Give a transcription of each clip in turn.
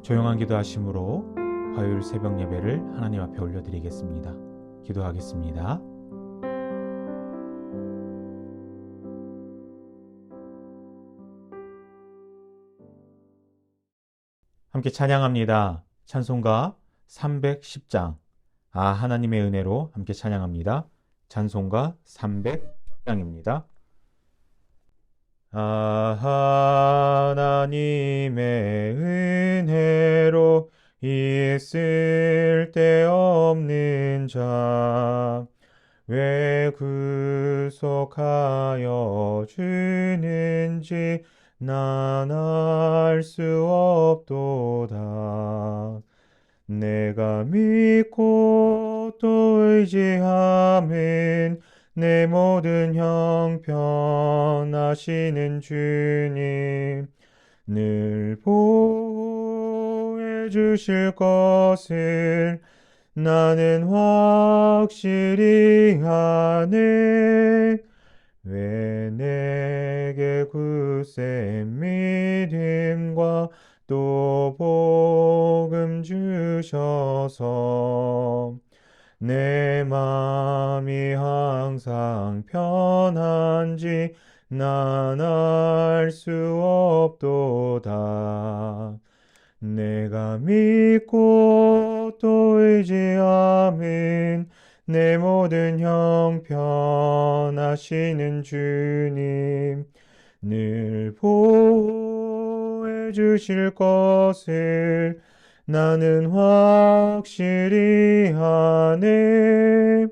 조용한 기도하심으로 화요일 새벽 예배를 하나님 앞에 올려드리겠습니다. 기도하겠습니다. 함께 찬양합니다. 찬송가 310장. 하나님의 은혜로 함께 찬양합니다. 찬송가 310장입니다. 하나님의 은혜로 있을 데 없는 자 왜 구속하여 주는지 난 알 수 없도다. 내가 믿고 또 의지함은 내 모든 형편하시는 주님 늘 보호해 주실 것을 나는 확실히 아네. 왜 내게 굳센 믿음과 또 복음 주셔서 내 마음이 항상 편한지 난 알 수 없도다. 내가 믿고 또 의지함은 내 모든 형편하시는 주님 늘 보호해 주실 것을 나는 확실히 아네.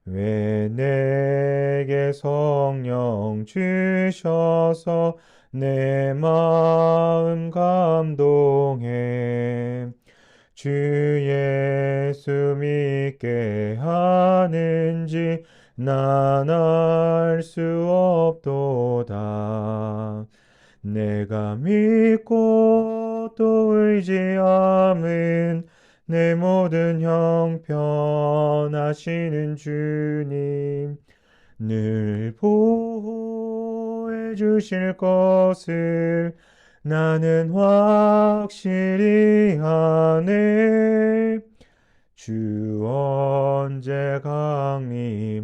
왜 내게 성령 주셔서 내 마음 감동해 주 예수 믿게 하는지 난 알 수 없도다. 내가 믿고 또 의지함은 내 모든 형편하시는 주님 늘 보호해 주실 것을 나는 확실히 아네. 주 언제 강림하실지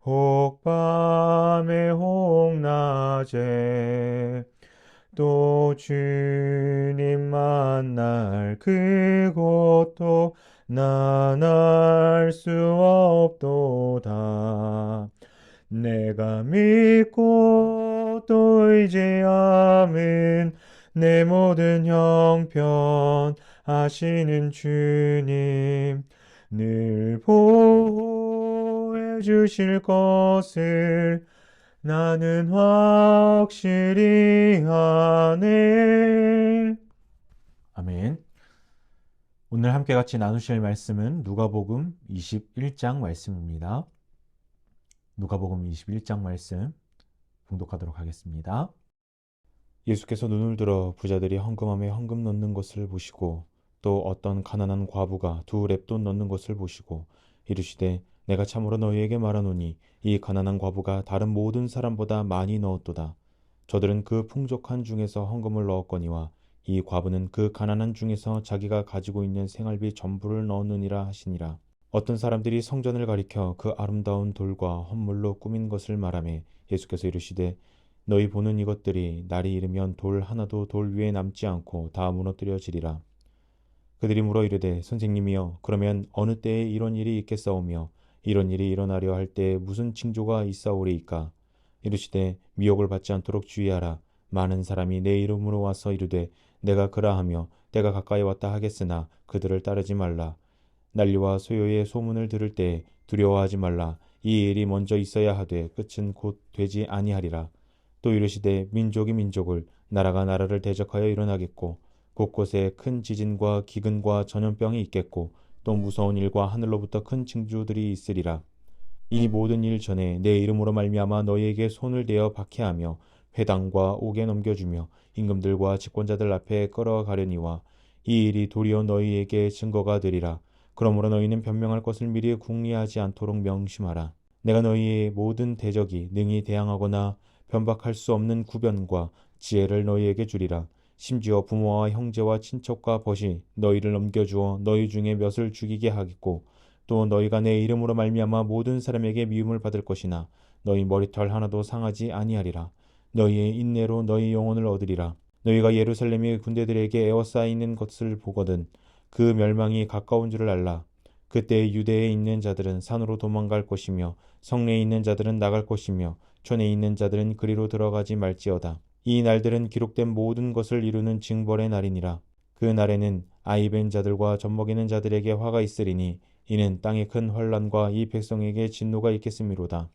혹 밤에 혹 낮에 또 주님 만날 그곳도 난 알 수 없도다. 내가 믿고 또 의지함은 내 모든 형편 하시는 주님 늘 보호해 주실 것을 나는 확실히 아네. 아멘. 오늘 함께 같이 나누실 말씀은 누가복음 21장 말씀입니다. 누가복음 21장 말씀 봉독하도록 하겠습니다. 예수께서 눈을 들어 부자들이 헌금함에 헌금 넣는 것을 보시고 또 어떤 가난한 과부가 2렙돈 넣는 것을 보시고 이르시되 내가 참으로 너희에게 말하노니 이 가난한 과부가 다른 모든 사람보다 많이 넣었도다. 저들은 그 풍족한 중에서 헌금을 넣었거니와 이 과부는 그 가난한 중에서 자기가 가지고 있는 생활비 전부를 넣었느니라 하시니라. 어떤 사람들이 성전을 가리켜 그 아름다운 돌과 헌물로 꾸민 것을 말하매 예수께서 이르시되 너희 보는 이것들이 날이 이르면 돌 하나도 돌 위에 남지 않고 다 무너뜨려지리라. 그들이 물어 이르되 선생님이여 그러면 어느 때에 이런 일이 있겠사오며 이런 일이 일어나려 할 때에 무슨 징조가 있사오리이까. 이르시되 미혹을 받지 않도록 주의하라. 많은 사람이 내 이름으로 와서 이르되 내가 그라하며 때가 가까이 왔다 하겠으나 그들을 따르지 말라. 난리와 소요의 소문을 들을 때에 두려워하지 말라. 이 일이 먼저 있어야 하되 끝은 곧 되지 아니하리라. 또 이르시되 민족이 민족을 나라가 나라를 대적하여 일어나겠고 곳곳에 큰 지진과 기근과 전염병이 있겠고 또 무서운 일과 하늘로부터 큰 징조들이 있으리라. 이 모든 일 전에 내 이름으로 말미암아 너희에게 손을 대어 박해하며 회당과 옥에 넘겨주며 임금들과 집권자들 앞에 끌어가려니와 이 일이 도리어 너희에게 증거가 되리라. 그러므로 너희는 변명할 것을 미리 궁리하지 않도록 명심하라. 내가 너희의 모든 대적이 능히 대항하거나 변박할 수 없는 구변과 지혜를 너희에게 주리라. 심지어 부모와 형제와 친척과 벗이 너희를 넘겨주어 너희 중에 몇을 죽이게 하겠고 또 너희가 내 이름으로 말미암아 모든 사람에게 미움을 받을 것이나 너희 머리털 하나도 상하지 아니하리라. 너희의 인내로 너희 영혼을 얻으리라. 너희가 예루살렘의 군대들에게 에워싸이는 것을 보거든 그 멸망이 가까운 줄을 알라. 그때 유대에 있는 자들은 산으로 도망갈 것이며 성내에 있는 자들은 나갈 것이며 촌에 있는 자들은 그리로 들어가지 말지어다. 이 날들은 기록된 모든 것을 이루는 징벌의 날이니라. 그 날에는 아이벤 자들과 젖먹이는 자들에게 화가 있으리니 이는 땅에 큰 환난과 이 백성에게 진노가 있겠음이로다.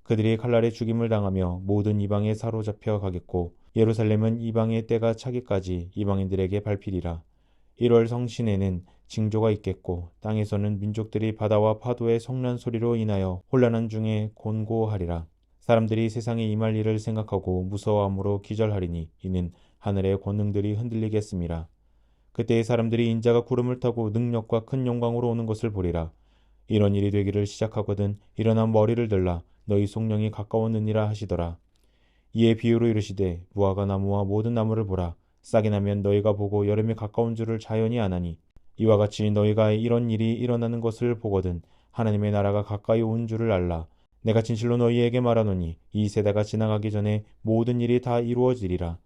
그들이 칼날에 죽임을 당하며 모든 이방에 사로잡혀 가겠고 예루살렘은 이방의 때가 차기까지 이방인들에게 밟히리라. 1월 성신에는 징조가 있겠고 땅에서는 민족들이 바다와 파도의 성난 소리로 인하여 혼란한 중에 곤고하리라. 사람들이 세상에 임할 일을 생각하고 무서워함으로 기절하리니 이는 하늘의 권능들이 흔들리겠음이라. 그때의 사람들이 인자가 구름을 타고 능력과 큰 영광으로 오는 것을 보리라. 이런 일이 되기를 시작하거든 일어나 머리를 들라 너희 속령이 가까웠느니라 하시더라. 이에 비유로 이르시되 무화과 나무와 모든 나무를 보라. 싹이 나면 너희가 보고 여름이 가까운 줄을 자연히 아나니 이와 같이 너희가 이런 일이 일어나는 것을 보거든 하나님의 나라가 가까이 온 줄을 알라. 내가 진실로 너희에게 말하노니 이 세대가 지나가기 전에 모든 일이 다 이루어지리라.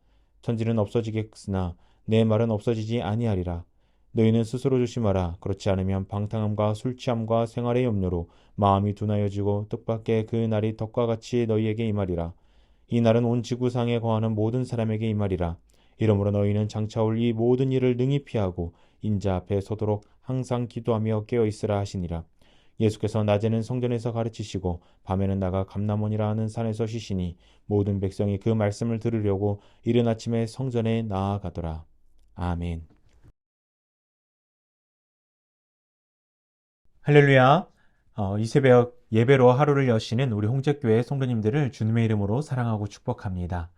천지는 없어지겠으나 내 말은 없어지지 아니하리라. 너희는 스스로 조심하라. 그렇지 않으면 방탕함과 술 취함과 생활의 염려로 마음이 둔하여지고 뜻밖의 그 날이 덕과 같이 너희에게 임하리라. 이 날은 온 지구상에 거하는 모든 사람에게 임하리라. 이러므로 너희는 장차올 이 모든 일을 능히 피하고 인자 앞에 서도록 항상 기도하며 깨어있으라 하시니라. 예수께서 낮에는 성전에서 가르치시고 밤에는 나가 감람원이라 하는 산에서 쉬시니 모든 백성이 그 말씀을 들으려고 이른 아침에 성전에 나아가더라. 아멘. 할렐루야. 이 새벽 예배로 하루를 여시는 우리 홍적교회 성도님들을 주님의 이름으로 사랑하고 축복합니다.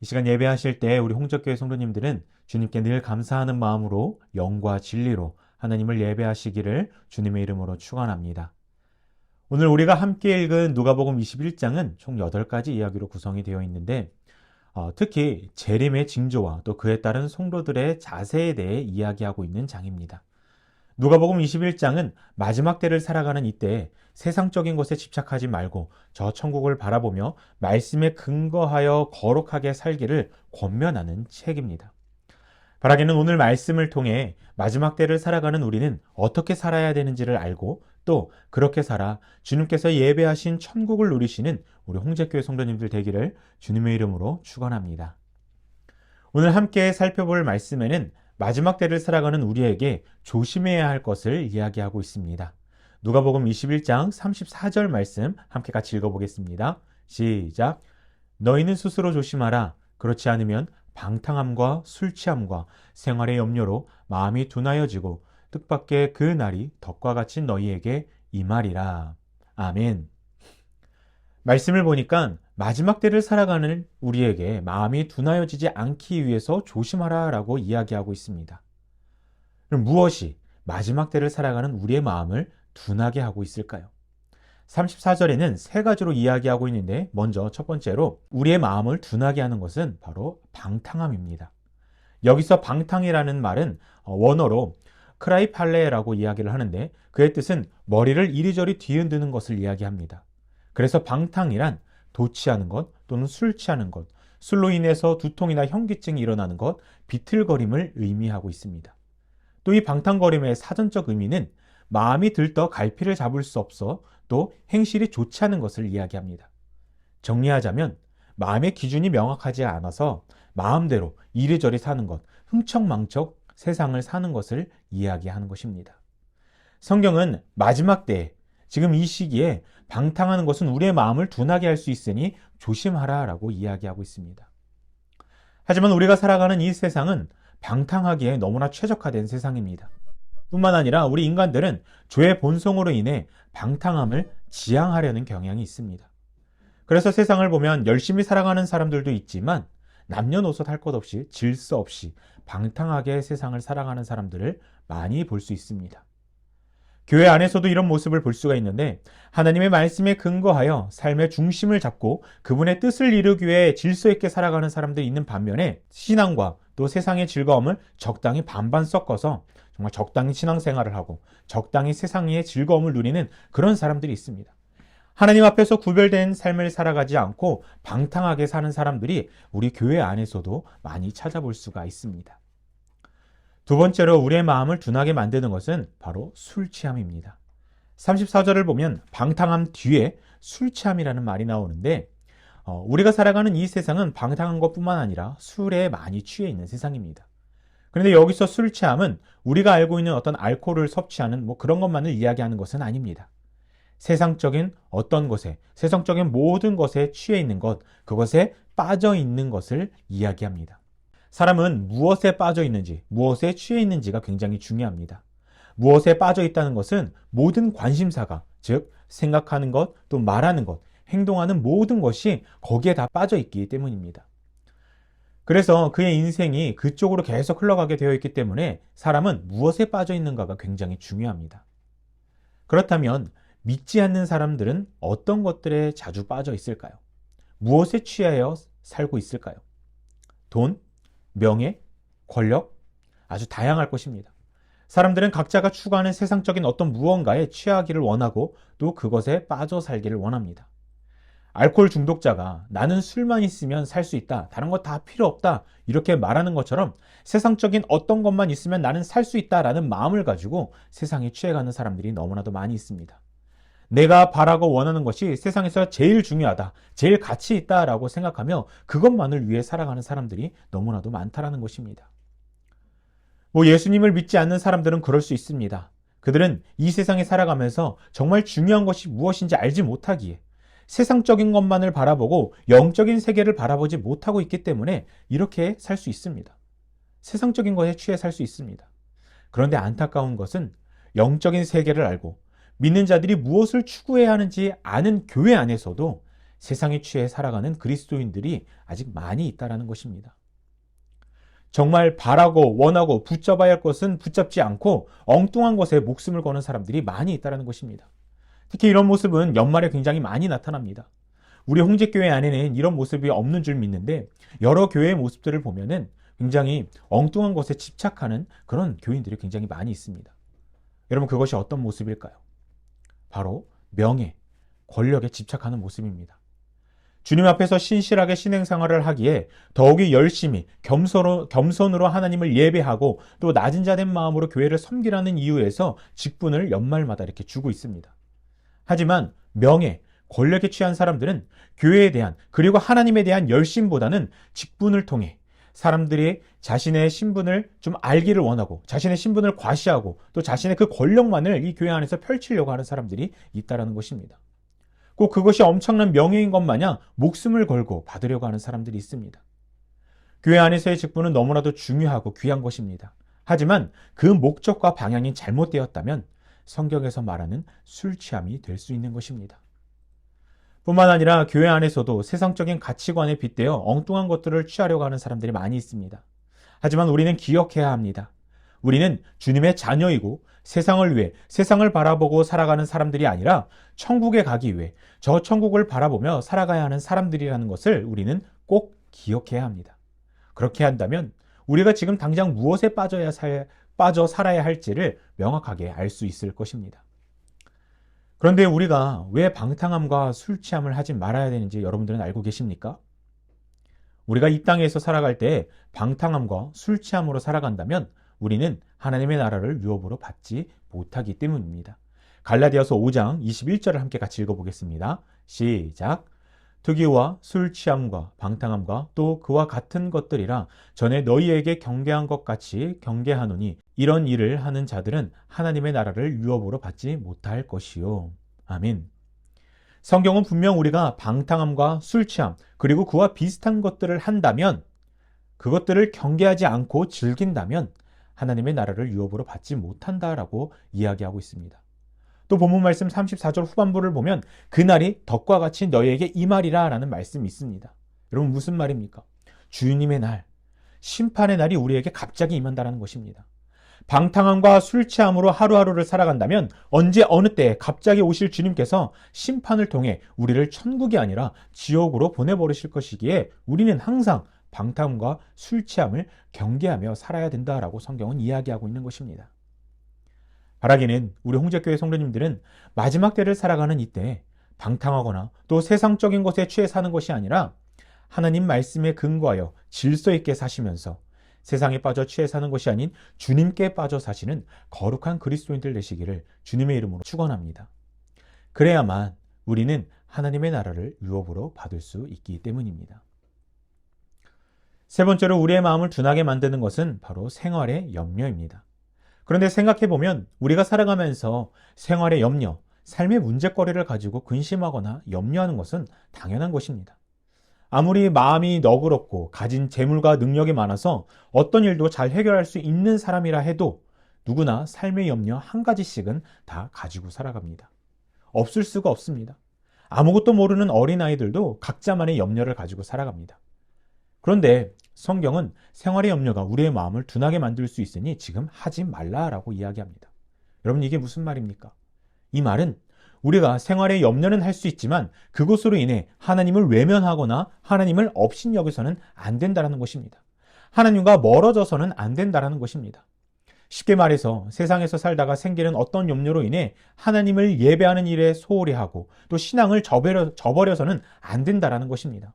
이 시간 예배하실 때 우리 홍적교회 성도님들은 주님께 늘 감사하는 마음으로 영과 진리로 하나님을 예배하시기를 주님의 이름으로 축원합니다. 오늘 우리가 함께 읽은 누가복음 21장은 총 8가지 이야기로 구성이 되어 있는데 특히 재림의 징조와 또 그에 따른 성도들의 자세에 대해 이야기하고 있는 장입니다. 누가복음 21장은 마지막 때를 살아가는 이때 세상적인 것에 집착하지 말고 저 천국을 바라보며 말씀에 근거하여 거룩하게 살기를 권면하는 책입니다. 바라기는 오늘 말씀을 통해 마지막 때를 살아가는 우리는 어떻게 살아야 되는지를 알고 또 그렇게 살아 주님께서 예배하신 천국을 누리시는 우리 홍제교회 성도님들 되기를 주님의 이름으로 축원합니다. 오늘 함께 살펴볼 말씀에는 마지막 때를 살아가는 우리에게 조심해야 할 것을 이야기하고 있습니다. 누가복음 21장 34절 말씀 함께 같이 읽어보겠습니다. 시작. 너희는 스스로 조심하라. 그렇지 않으면 방탕함과 술 취함과 생활의 염려로 마음이 둔하여지고 뜻밖의 그 날이 덕과 같이 너희에게 임하리라. 아멘. 말씀을 보니까 마지막 때를 살아가는 우리에게 마음이 둔하여지지 않기 위해서 조심하라 라고 이야기하고 있습니다. 그럼 무엇이 마지막 때를 살아가는 우리의 마음을 둔하게 하고 있을까요? 34절에는 3가지로 이야기하고 있는데 먼저 첫 번째로 우리의 마음을 둔하게 하는 것은 바로 방탕함입니다. 여기서 방탕이라는 말은 원어로 크라이팔레라고 이야기를 하는데 그의 뜻은 머리를 이리저리 뒤흔드는 것을 이야기합니다. 그래서 방탕이란 도취하는 것 또는 술 취하는 것, 술로 인해서 두통이나 현기증이 일어나는 것, 비틀거림을 의미하고 있습니다. 또 이 방탕거림의 사전적 의미는 마음이 들떠 갈피를 잡을 수 없어 또 행실이 좋지 않은 것을 이야기합니다. 정리하자면 마음의 기준이 명확하지 않아서 마음대로 이리저리 사는 것, 흥청망청 세상을 사는 것을 이야기하는 것입니다. 성경은 마지막 때에 지금 이 시기에 방탕하는 것은 우리의 마음을 둔하게 할 수 있으니 조심하라 라고 이야기하고 있습니다. 하지만 우리가 살아가는 이 세상은 방탕하기에 너무나 최적화된 세상입니다. 뿐만 아니라 우리 인간들은 죄의 본성으로 인해 방탕함을 지향하려는 경향이 있습니다. 그래서 세상을 보면 열심히 살아가는 사람들도 있지만 남녀노소 할 것 없이 질서 없이 방탕하게 세상을 살아가는 사람들을 많이 볼 수 있습니다. 교회 안에서도 이런 모습을 볼 수가 있는데 하나님의 말씀에 근거하여 삶의 중심을 잡고 그분의 뜻을 이루기 위해 질서 있게 살아가는 사람들이 있는 반면에 신앙과 또 세상의 즐거움을 적당히 반반 섞어서 정말 적당히 신앙생활을 하고 적당히 세상의 즐거움을 누리는 그런 사람들이 있습니다. 하나님 앞에서 구별된 삶을 살아가지 않고 방탕하게 사는 사람들이 우리 교회 안에서도 많이 찾아볼 수가 있습니다. 두 번째로 우리의 마음을 둔하게 만드는 것은 바로 술 취함입니다. 34절을 보면 방탕함 뒤에 술 취함이라는 말이 나오는데 우리가 살아가는 이 세상은 방탕한 것뿐만 아니라 술에 많이 취해 있는 세상입니다. 그런데 여기서 술 취함은 우리가 알고 있는 어떤 알코올을 섭취하는 그런 것만을 이야기하는 것은 아닙니다. 세상적인 어떤 것에, 세상적인 모든 것에 취해 있는 것, 그것에 빠져 있는 것을 이야기합니다. 사람은 무엇에 빠져 있는지, 무엇에 취해 있는지가 굉장히 중요합니다. 무엇에 빠져 있다는 것은 모든 관심사가, 즉 생각하는 것, 또 말하는 것, 행동하는 모든 것이 거기에 다 빠져 있기 때문입니다. 그래서 그의 인생이 그쪽으로 계속 흘러가게 되어 있기 때문에 사람은 무엇에 빠져 있는가가 굉장히 중요합니다. 그렇다면 믿지 않는 사람들은 어떤 것들에 자주 빠져 있을까요? 무엇에 취하여 살고 있을까요? 돈, 명예, 권력, 아주 다양할 것입니다. 사람들은 각자가 추구하는 세상적인 어떤 무언가에 취하기를 원하고 또 그것에 빠져 살기를 원합니다. 알코올 중독자가 나는 술만 있으면 살 수 있다, 다른 거 다 필요 없다 이렇게 말하는 것처럼 세상적인 어떤 것만 있으면 나는 살 수 있다라는 마음을 가지고 세상에 취해가는 사람들이 너무나도 많이 있습니다. 내가 바라고 원하는 것이 세상에서 제일 중요하다, 제일 가치 있다라고 생각하며 그것만을 위해 살아가는 사람들이 너무나도 많다라는 것입니다. 예수님을 믿지 않는 사람들은 그럴 수 있습니다. 그들은 이 세상에 살아가면서 정말 중요한 것이 무엇인지 알지 못하기에 세상적인 것만을 바라보고 영적인 세계를 바라보지 못하고 있기 때문에 이렇게 살 수 있습니다. 세상적인 것에 취해 살 수 있습니다. 그런데 안타까운 것은 영적인 세계를 알고 믿는 자들이 무엇을 추구해야 하는지 아는 교회 안에서도 세상에 취해 살아가는 그리스도인들이 아직 많이 있다는 것입니다. 정말 바라고 원하고 붙잡아야 할 것은 붙잡지 않고 엉뚱한 것에 목숨을 거는 사람들이 많이 있다는 것입니다. 특히 이런 모습은 연말에 굉장히 많이 나타납니다. 우리 홍제교회 안에는 이런 모습이 없는 줄 믿는데 여러 교회의 모습들을 보면은 굉장히 엉뚱한 것에 집착하는 그런 교인들이 굉장히 많이 있습니다. 여러분, 그것이 어떤 모습일까요? 바로 명예, 권력에 집착하는 모습입니다. 주님 앞에서 신실하게 신앙생활을 하기에 더욱이 열심히 겸손으로 하나님을 예배하고 또 낮은 자 된 마음으로 교회를 섬기라는 이유에서 직분을 연말마다 이렇게 주고 있습니다. 하지만 명예, 권력에 취한 사람들은 교회에 대한 그리고 하나님에 대한 열심보다는 직분을 통해 사람들이 자신의 신분을 좀 알기를 원하고 자신의 신분을 과시하고 또 자신의 그 권력만을 이 교회 안에서 펼치려고 하는 사람들이 있다는 것입니다. 꼭 그것이 엄청난 명예인 것 마냥 목숨을 걸고 받으려고 하는 사람들이 있습니다. 교회 안에서의 직분은 너무나도 중요하고 귀한 것입니다. 하지만 그 목적과 방향이 잘못되었다면 성경에서 말하는 술 취함이 될 수 있는 것입니다. 뿐만 아니라 교회 안에서도 세상적인 가치관에 빗대어 엉뚱한 것들을 취하려고 하는 사람들이 많이 있습니다. 하지만 우리는 기억해야 합니다. 우리는 주님의 자녀이고 세상을 위해 세상을 바라보고 살아가는 사람들이 아니라 천국에 가기 위해 저 천국을 바라보며 살아가야 하는 사람들이라는 것을 우리는 꼭 기억해야 합니다. 그렇게 한다면 우리가 지금 당장 무엇에 빠져 살아야 할지를 명확하게 알 수 있을 것입니다. 그런데 우리가 왜 방탕함과 술 취함을 하지 말아야 되는지 여러분들은 알고 계십니까? 우리가 이 땅에서 살아갈 때 방탕함과 술 취함으로 살아간다면 우리는 하나님의 나라를 유업으로 받지 못하기 때문입니다. 갈라디아서 5장 21절을 함께 같이 읽어보겠습니다. 시작. 투기와 술 취함과 방탕함과 또 그와 같은 것들이라 전에 너희에게 경계한 것 같이 경계하노니 이런 일을 하는 자들은 하나님의 나라를 유업으로 받지 못할 것이요. 아멘. 성경은 분명 우리가 방탕함과 술 취함 그리고 그와 비슷한 것들을 한다면, 그것들을 경계하지 않고 즐긴다면 하나님의 나라를 유업으로 받지 못한다라고 이야기하고 있습니다. 또 본문 말씀 34절 후반부를 보면 그날이 덕과 같이 너희에게 임하리라 라는 말씀이 있습니다. 여러분, 무슨 말입니까? 주님의 날, 심판의 날이 우리에게 갑자기 임한다는 것입니다. 방탕함과 술 취함으로 하루하루를 살아간다면 언제 어느 때 갑자기 오실 주님께서 심판을 통해 우리를 천국이 아니라 지옥으로 보내버리실 것이기에 우리는 항상 방탕함과 술 취함을 경계하며 살아야 된다라고 성경은 이야기하고 있는 것입니다. 바라기는 우리 홍제교회 성도님들은 마지막 때를 살아가는 이때 방탕하거나 또 세상적인 것에 취해 사는 것이 아니라 하나님 말씀에 근거하여 질서 있게 사시면서 세상에 빠져 취해 사는 것이 아닌 주님께 빠져 사시는 거룩한 그리스도인들 되시기를 주님의 이름으로 축원합니다. 그래야만 우리는 하나님의 나라를 유업으로 받을 수 있기 때문입니다. 세 번째로 우리의 마음을 둔하게 만드는 것은 바로 생활의 염려입니다. 그런데 생각해보면 우리가 살아가면서 생활의 염려, 삶의 문제거리를 가지고 근심하거나 염려하는 것은 당연한 것입니다. 아무리 마음이 너그럽고 가진 재물과 능력이 많아서 어떤 일도 잘 해결할 수 있는 사람이라 해도 누구나 삶의 염려 한 가지씩은 다 가지고 살아갑니다. 없을 수가 없습니다. 아무것도 모르는 어린아이들도 각자만의 염려를 가지고 살아갑니다. 그런데 성경은 생활의 염려가 우리의 마음을 둔하게 만들 수 있으니 지금 하지 말라라고 이야기합니다. 여러분, 이게 무슨 말입니까? 이 말은 우리가 생활의 염려는 할 수 있지만 그것으로 인해 하나님을 외면하거나 하나님을 업신여기서는 안 된다는 것입니다. 하나님과 멀어져서는 안 된다는 것입니다. 쉽게 말해서 세상에서 살다가 생기는 어떤 염려로 인해 하나님을 예배하는 일에 소홀히 하고 또 신앙을 저버려서는 안 된다는 것입니다.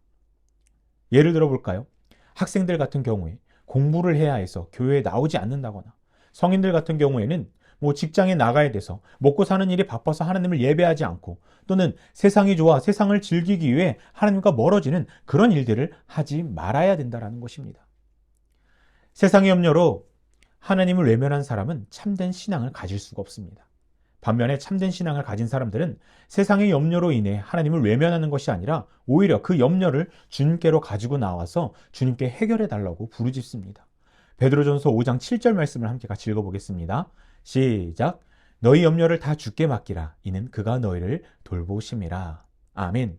예를 들어 볼까요? 학생들 같은 경우에 공부를 해야 해서 교회에 나오지 않는다거나, 성인들 같은 경우에는 직장에 나가야 돼서 먹고 사는 일이 바빠서 하나님을 예배하지 않고, 또는 세상이 좋아 세상을 즐기기 위해 하나님과 멀어지는 그런 일들을 하지 말아야 된다는 것입니다. 세상의 염려로 하나님을 외면한 사람은 참된 신앙을 가질 수가 없습니다. 반면에 참된 신앙을 가진 사람들은 세상의 염려로 인해 하나님을 외면하는 것이 아니라 오히려 그 염려를 주님께로 가지고 나와서 주님께 해결해 달라고 부르짖습니다. 베드로전서 5장 7절 말씀을 함께 같이 읽어보겠습니다. 시작. 너희 염려를 다 주께 맡기라. 이는 그가 너희를 돌보심이라. 아멘.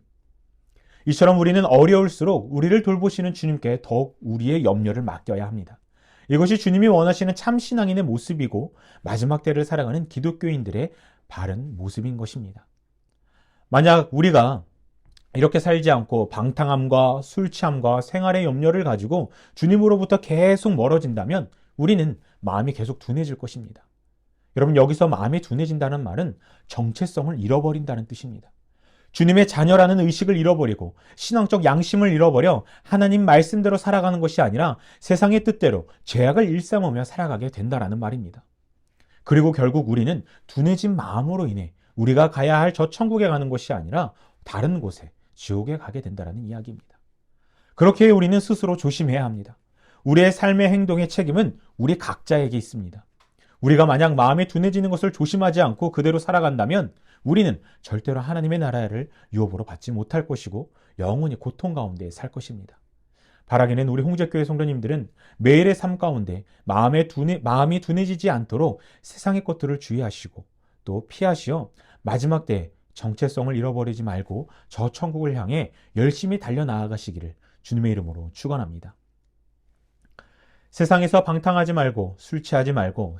이처럼 우리는 어려울수록 우리를 돌보시는 주님께 더욱 우리의 염려를 맡겨야 합니다. 이것이 주님이 원하시는 참 신앙인의 모습이고 마지막 때를 살아가는 기독교인들의 바른 모습인 것입니다. 만약 우리가 이렇게 살지 않고 방탕함과 술 취함과 생활의 염려를 가지고 주님으로부터 계속 멀어진다면 우리는 마음이 계속 둔해질 것입니다. 여러분, 여기서 마음이 둔해진다는 말은 정체성을 잃어버린다는 뜻입니다. 주님의 자녀라는 의식을 잃어버리고 신앙적 양심을 잃어버려 하나님 말씀대로 살아가는 것이 아니라 세상의 뜻대로 죄악을 일삼으며 살아가게 된다는 말입니다. 그리고 결국 우리는 둔해진 마음으로 인해 우리가 가야 할 저 천국에 가는 것이 아니라 다른 곳에, 지옥에 가게 된다는 이야기입니다. 그렇게 우리는 스스로 조심해야 합니다. 우리의 삶의 행동의 책임은 우리 각자에게 있습니다. 우리가 만약 마음이 둔해지는 것을 조심하지 않고 그대로 살아간다면 우리는 절대로 하나님의 나라를 유업으로 받지 못할 것이고 영원히 고통 가운데 살 것입니다. 바라기는 우리 홍제교회 성도님들은 매일의 삶 가운데 마음이 둔해지지 않도록 세상의 것들을 주의하시고 또 피하시어 마지막 때 정체성을 잃어버리지 말고 저 천국을 향해 열심히 달려나아가시기를 주님의 이름으로 축원합니다. 세상에서 방탕하지 말고 술 취하지 말고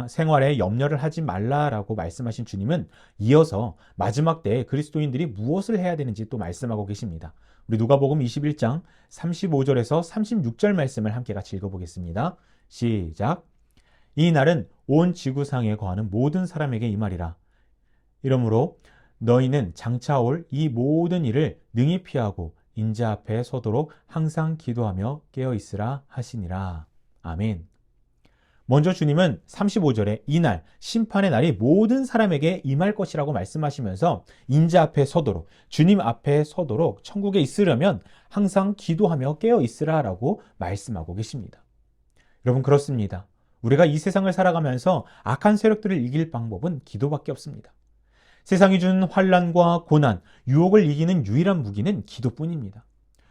생활에 염려를 하지 말라라고 말씀하신 주님은 이어서 마지막 때에 그리스도인들이 무엇을 해야 되는지 또 말씀하고 계십니다. 우리 누가복음 21장 35절에서 36절 말씀을 함께 같이 읽어보겠습니다. 시작. 이 날은 온 지구상에 거하는 모든 사람에게 임하리라. 이러므로 너희는 장차 올 이 모든 일을 능히 피하고 인자 앞에 서도록 항상 기도하며 깨어 있으라 하시니라. 아멘. 먼저 주님은 35절에 이날, 심판의 날이 모든 사람에게 임할 것이라고 말씀하시면서 인자 앞에 서도록, 주님 앞에 서도록 천국에 있으려면 항상 기도하며 깨어 있으라라고 말씀하고 계십니다. 여러분, 그렇습니다. 우리가 이 세상을 살아가면서 악한 세력들을 이길 방법은 기도밖에 없습니다. 세상이 주는 환난과 고난, 유혹을 이기는 유일한 무기는 기도뿐입니다.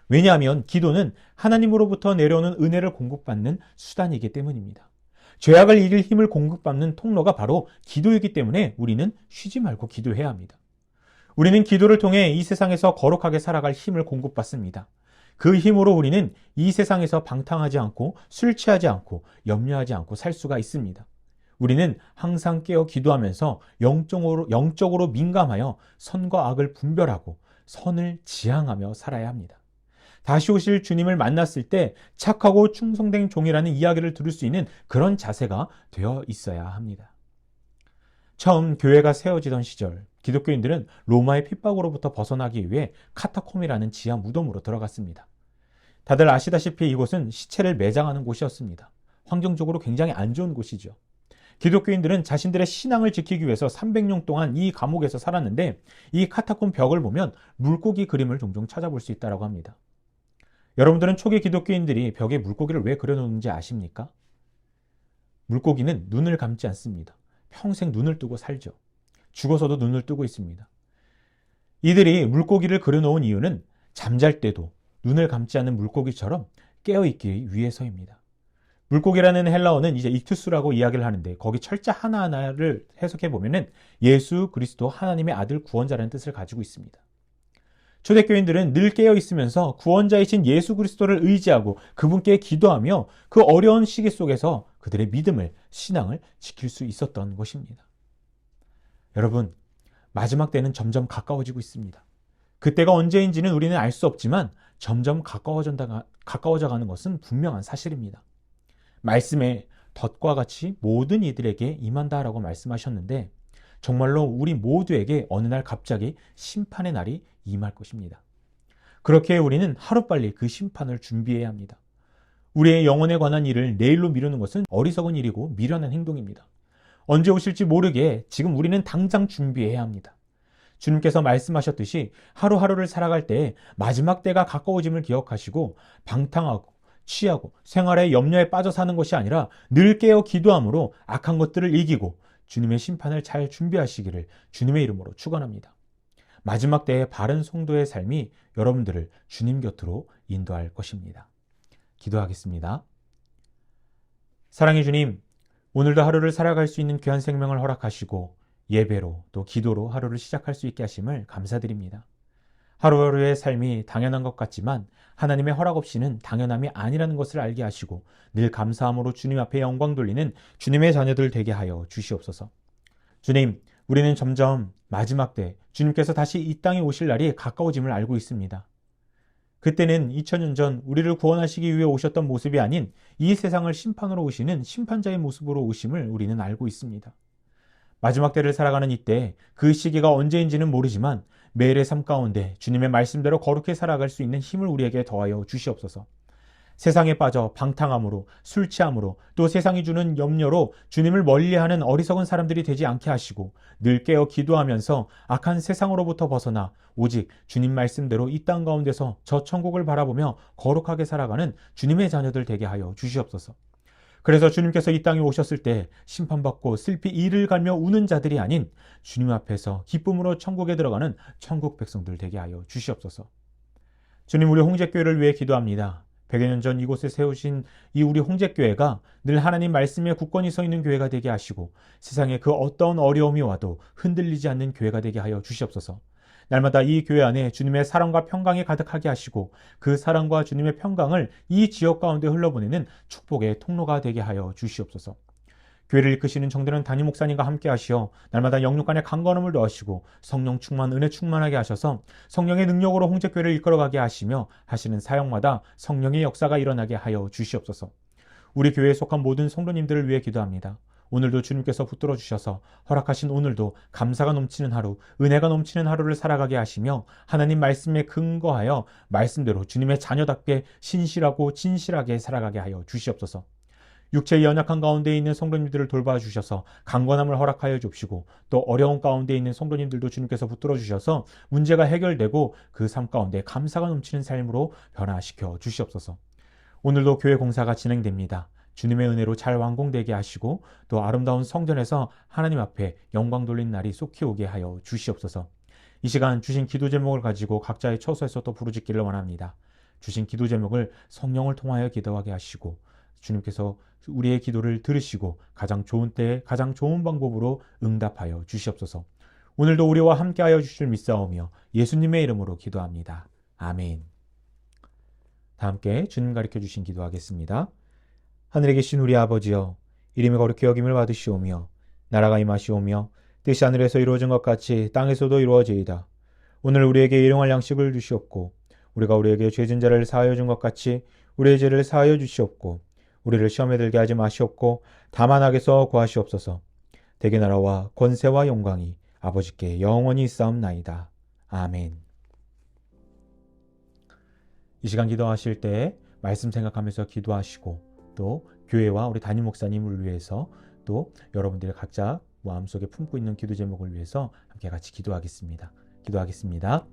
왜냐하면 기도는 하나님으로부터 내려오는 은혜를 공급받는 수단이기 때문입니다. 죄악을 이길 힘을 공급받는 통로가 바로 기도이기 때문에 우리는 쉬지 말고 기도해야 합니다. 우리는 기도를 통해 이 세상에서 거룩하게 살아갈 힘을 공급받습니다. 그 힘으로 우리는 이 세상에서 방탕하지 않고 술 취하지 않고 염려하지 않고 살 수가 있습니다. 우리는 항상 깨어 기도하면서 영적으로 민감하여 선과 악을 분별하고 선을 지향하며 살아야 합니다. 다시 오실 주님을 만났을 때 착하고 충성된 종이라는 이야기를 들을 수 있는 그런 자세가 되어 있어야 합니다. 처음 교회가 세워지던 시절, 기독교인들은 로마의 핍박으로부터 벗어나기 위해 카타콤이라는 지하 무덤으로 들어갔습니다. 다들 아시다시피 이곳은 시체를 매장하는 곳이었습니다. 환경적으로 굉장히 안 좋은 곳이죠. 기독교인들은 자신들의 신앙을 지키기 위해서 300년 동안 이 감옥에서 살았는데, 이 카타콤 벽을 보면 물고기 그림을 종종 찾아볼 수 있다고 합니다. 여러분들은 초기 기독교인들이 벽에 물고기를 왜 그려놓는지 아십니까? 물고기는 눈을 감지 않습니다. 평생 눈을 뜨고 살죠. 죽어서도 눈을 뜨고 있습니다. 이들이 물고기를 그려놓은 이유는 잠잘 때도 눈을 감지 않는 물고기처럼 깨어있기 위해서입니다. 물고기라는 헬라어는 이제 익투스라고 이야기를 하는데, 거기 철자 하나하나를 해석해 보면은 예수 그리스도 하나님의 아들 구원자라는 뜻을 가지고 있습니다. 초대교인들은 늘 깨어 있으면서 구원자이신 예수 그리스도를 의지하고 그분께 기도하며 그 어려운 시기 속에서 그들의 믿음을, 신앙을 지킬 수 있었던 것입니다. 여러분, 마지막 때는 점점 가까워지고 있습니다. 그때가 언제인지는 우리는 알 수 없지만 점점 가까워져 가는 것은 분명한 사실입니다. 말씀에 덫과 같이 모든 이들에게 임한다라고 말씀하셨는데, 정말로 우리 모두에게 어느 날 갑자기 심판의 날이 임할 것입니다. 그렇게 우리는 하루빨리 그 심판을 준비해야 합니다. 우리의 영혼에 관한 일을 내일로 미루는 것은 어리석은 일이고 미련한 행동입니다. 언제 오실지 모르게 지금 우리는 당장 준비해야 합니다. 주님께서 말씀하셨듯이 하루하루를 살아갈 때 마지막 때가 가까워짐을 기억하시고 방탕하고 취하고 생활의 염려에 빠져 사는 것이 아니라 늘 깨어 기도함으로 악한 것들을 이기고 주님의 심판을 잘 준비하시기를 주님의 이름으로 축원합니다. 마지막 때의 바른 성도의 삶이 여러분들을 주님 곁으로 인도할 것입니다. 기도하겠습니다. 사랑의 주님, 오늘도 하루를 살아갈 수 있는 귀한 생명을 허락하시고 예배로 또 기도로 하루를 시작할 수 있게 하심을 감사드립니다. 하루하루의 삶이 당연한 것 같지만 하나님의 허락 없이는 당연함이 아니라는 것을 알게 하시고 늘 감사함으로 주님 앞에 영광 돌리는 주님의 자녀들 되게 하여 주시옵소서. 주님, 우리는 점점 마지막 때 주님께서 다시 이 땅에 오실 날이 가까워짐을 알고 있습니다. 그때는 2000년 전 우리를 구원하시기 위해 오셨던 모습이 아닌 이 세상을 심판으로 오시는 심판자의 모습으로 오심을 우리는 알고 있습니다. 마지막 때를 살아가는 이때 그 시기가 언제인지는 모르지만 매일의 삶 가운데 주님의 말씀대로 거룩히 살아갈 수 있는 힘을 우리에게 더하여 주시옵소서. 세상에 빠져 방탕함으로, 술 취함으로, 또 세상이 주는 염려로 주님을 멀리하는 어리석은 사람들이 되지 않게 하시고 늘 깨어 기도하면서 악한 세상으로부터 벗어나 오직 주님 말씀대로 이 땅 가운데서 저 천국을 바라보며 거룩하게 살아가는 주님의 자녀들 되게 하여 주시옵소서. 그래서 주님께서 이 땅에 오셨을 때 심판받고 슬피 이를 갈며 우는 자들이 아닌 주님 앞에서 기쁨으로 천국에 들어가는 천국 백성들 되게 하여 주시옵소서. 주님, 우리 홍제교회를 위해 기도합니다. 100여 년 전 이곳에 세우신 이 우리 홍제교회가 늘 하나님 말씀에 굳건히 서 있는 교회가 되게 하시고 세상에 그 어떤 어려움이 와도 흔들리지 않는 교회가 되게 하여 주시옵소서. 날마다 이 교회 안에 주님의 사랑과 평강이 가득하게 하시고 그 사랑과 주님의 평강을 이 지역 가운데 흘러보내는 축복의 통로가 되게 하여 주시옵소서. 교회를 이끄시는 정대는 담임 목사님과 함께 하시어 날마다 영육 간에 강건함을 더하시고 성령 충만, 은혜 충만하게 하셔서 성령의 능력으로 홍제교회를 이끌어가게 하시며 하시는 사역마다 성령의 역사가 일어나게 하여 주시옵소서. 우리 교회에 속한 모든 성도님들을 위해 기도합니다. 오늘도 주님께서 붙들어 주셔서 허락하신 오늘도 감사가 넘치는 하루, 은혜가 넘치는 하루를 살아가게 하시며 하나님 말씀에 근거하여 말씀대로 주님의 자녀답게 신실하고 진실하게 살아가게 하여 주시옵소서. 육체의 연약한 가운데 있는 성도님들을 돌봐주셔서 강건함을 허락하여 주시고 또 어려운 가운데 있는 성도님들도 주님께서 붙들어 주셔서 문제가 해결되고 그 삶 가운데 감사가 넘치는 삶으로 변화시켜 주시옵소서. 오늘도 교회 공사가 진행됩니다. 주님의 은혜로 잘 완공되게 하시고 또 아름다운 성전에서 하나님 앞에 영광 돌린 날이 속히 오게 하여 주시옵소서. 이 시간 주신 기도 제목을 가지고 각자의 처소에서 또 부르짖기를 원합니다. 주신 기도 제목을 성령을 통하여 기도하게 하시고 주님께서 우리의 기도를 들으시고 가장 좋은 때에 가장 좋은 방법으로 응답하여 주시옵소서. 오늘도 우리와 함께하여 주실 믿사오며 예수님의 이름으로 기도합니다. 아멘. 다 함께 주님 가르쳐 주신 기도하겠습니다. 하늘에 계신 우리 아버지여, 이름이 거룩히 여김을 받으시오며 나라가 임하시오며 뜻이 하늘에서 이루어진 것 같이 땅에서도 이루어지이다. 오늘 우리에게 일용할 양식을 주시옵고 우리가 우리에게 죄진 자를 사하여 준 것 같이 우리의 죄를 사하여 주시옵고 우리를 시험에 들게 하지 마시옵고 다만 악에서 구하시옵소서. 대개 나라와 권세와 영광이 아버지께 영원히 있사옵나이다. 아멘. 이 시간 기도하실 때 말씀 생각하면서 기도하시고 또 교회와 우리 담임 목사님을 위해서 또 여러분들이 각자 마음속에 품고 있는 기도 제목을 위해서 함께 같이 기도하겠습니다. 기도하겠습니다.